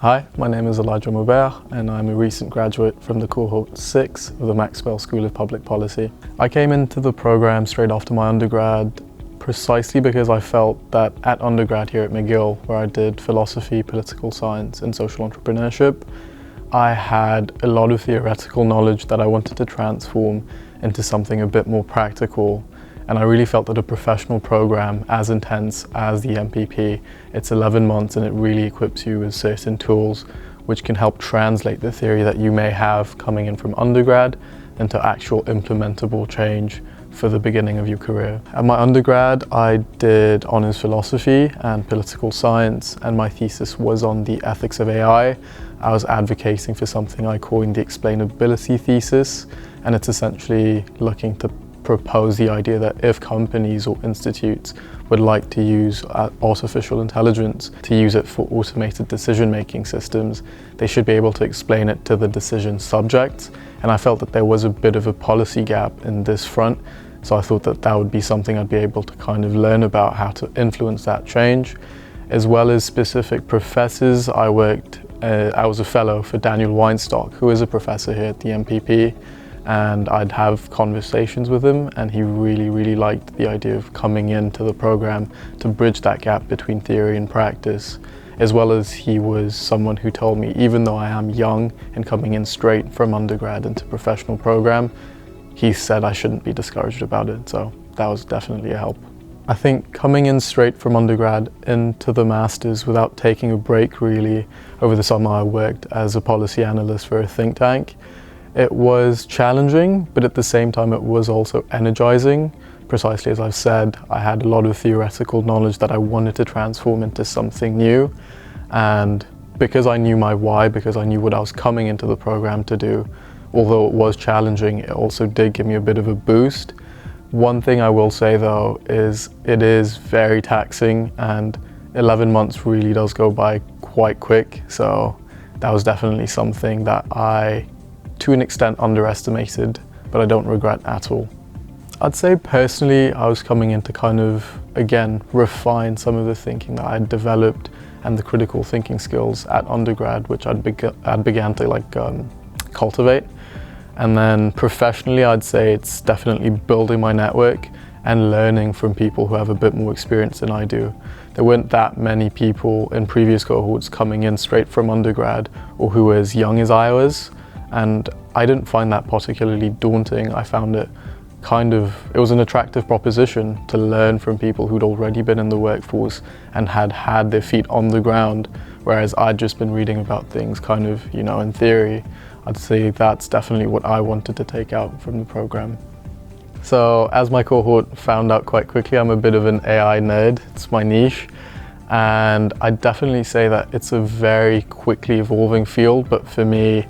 Hi, my name is Elijah Maubert and I'm a recent graduate from the cohort 6 of the Maxwell School of Public Policy. I came into the program straight after my undergrad precisely because I felt that at undergrad here at McGill, where I did philosophy, political science and social entrepreneurship, I had a lot of theoretical knowledge that I wanted to transform into something a bit more practical. And I really felt that a professional program as intense as the MPP, it's 11 months and it really equips you with certain tools which can help translate the theory that you may have coming in from undergrad into actual implementable change for the beginning of your career. At my undergrad, I did honours philosophy and political science, and my thesis was on the ethics of AI. I was advocating for something I coined the explainability thesis, and it's essentially looking to propose the idea that if companies or institutes would like to use artificial intelligence to use it for automated decision-making systems, they should be able to explain it to the decision subjects. And I felt that there was a bit of a policy gap in this front, so I thought that that would be something I'd be able to kind of learn about how to influence that change. As well as specific professors, I was a fellow for Daniel Weinstock, who is a professor here at the MPP. And I'd have conversations with him, and he really liked the idea of coming into the program to bridge that gap between theory and practice. As well as he was someone who told me, even though I am young and coming in straight from undergrad into professional program, he said I shouldn't be discouraged about it, so that was definitely a help. I think coming in straight from undergrad into the masters without taking a break really, over the summer I worked as a policy analyst for a think tank. It was challenging, but at the same time it was also energizing. Precisely as I've said, I had a lot of theoretical knowledge that I wanted to transform into something new. And because I knew my why, because I knew what I was coming into the program to do, although it was challenging, it also did give me a bit of a boost. One thing I will say though is it is very taxing, and 11 months really does go by quite quick. So that was definitely something that I to an extent underestimated, but I don't regret at all. I'd say personally I was coming in to kind of, again, refine some of the thinking that I had developed and the critical thinking skills at undergrad, which I'd began to cultivate. And then professionally I'd say it's definitely building my network and learning from people who have a bit more experience than I do. There weren't that many people in previous cohorts coming in straight from undergrad or who were as young as I was. And I didn't find that particularly daunting. I found it it was an attractive proposition to learn from people who'd already been in the workforce and had their feet on the ground, whereas I'd just been reading about things kind of, in theory. I'd say that's definitely what I wanted to take out from the program. So as my cohort found out quite quickly, I'm a bit of an AI nerd. It's my niche. And I'd definitely say that it's a very quickly evolving field, but for me,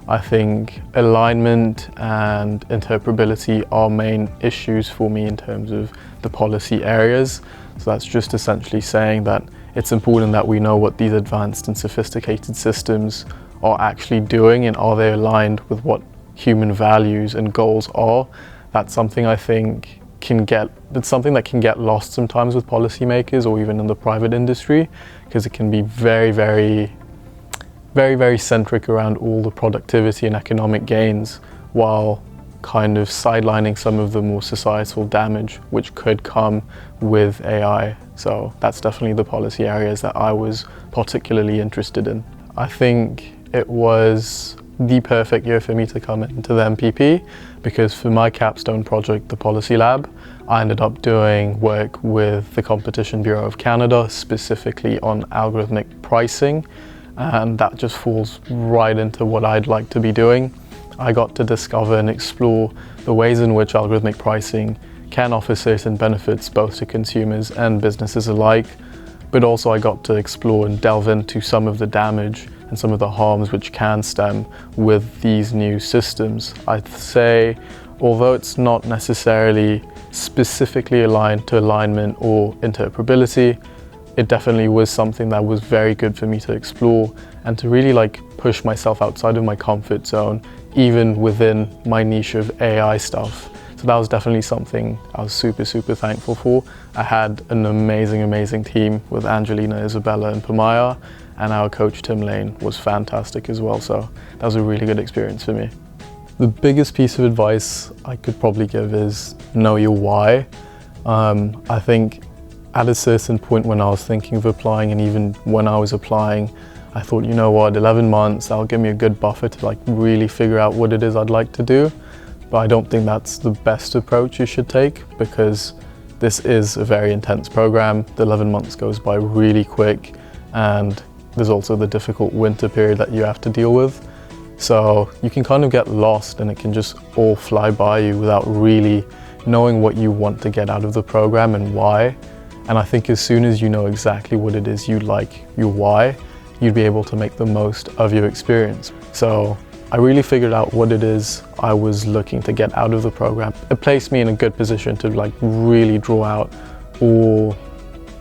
I think alignment and interpretability are main issues for me in terms of the policy areas. So that's just essentially saying that it's important that we know what these advanced and sophisticated systems are actually doing, and are they aligned with what human values and goals are. That's something I think it's something that can get lost sometimes with policymakers or even in the private industry, because it can be very centric around all the productivity and economic gains, while kind of sidelining some of the more societal damage which could come with AI. So that's definitely the policy areas that I was particularly interested in. I think it was the perfect year for me to come into the MPP, because for my capstone project, the Policy Lab, I ended up doing work with the Competition Bureau of Canada, specifically on algorithmic pricing. And that just falls right into what I'd like to be doing. I got to discover and explore the ways in which algorithmic pricing can offer certain benefits both to consumers and businesses alike, but also I got to explore and delve into some of the damage and some of the harms which can stem with these new systems. I'd say, although it's not necessarily specifically aligned to alignment or interpretability, it definitely was something that was very good for me to explore and to really push myself outside of my comfort zone, even within my niche of AI stuff. So that was definitely something I was super thankful for. I had an amazing team with Angelina, Isabella and Pamaya, and our coach Tim Lane was fantastic as well, so that was a really good experience for me. The biggest piece of advice I could probably give is know your why. I think at a certain point when I was thinking of applying, and even when I was applying, I thought, you know what, 11 months, that'll give me a good buffer to like really figure out what it is I'd like to do. But I don't think that's the best approach you should take, because this is a very intense program. The 11 months goes by really quick, and there's also the difficult winter period that you have to deal with. So you can kind of get lost and it can just all fly by you without really knowing what you want to get out of the program and why. And I think as soon as you know exactly what it is you like, your why, you'd be able to make the most of your experience. So I really figured out what it is I was looking to get out of the program. It placed me in a good position to like really draw out all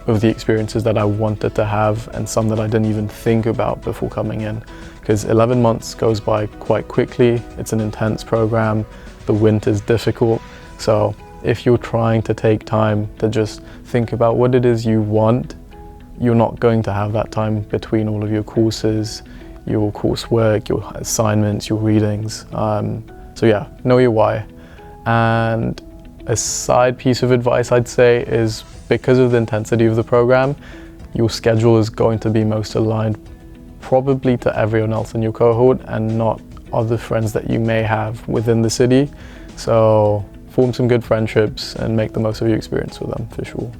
of the experiences that I wanted to have, and some that I didn't even think about before coming in. Because 11 months goes by quite quickly, it's an intense program, the winter's difficult. So if you're trying to take time to just think about what it is you want, you're not going to have that time between all of your courses, your coursework, your assignments, your readings. So yeah, know your why. And a side piece of advice I'd say is, because of the intensity of the program, your schedule is going to be most aligned probably to everyone else in your cohort and not other friends that you may have within the city. So form some good friendships and make the most of your experience with them, for sure.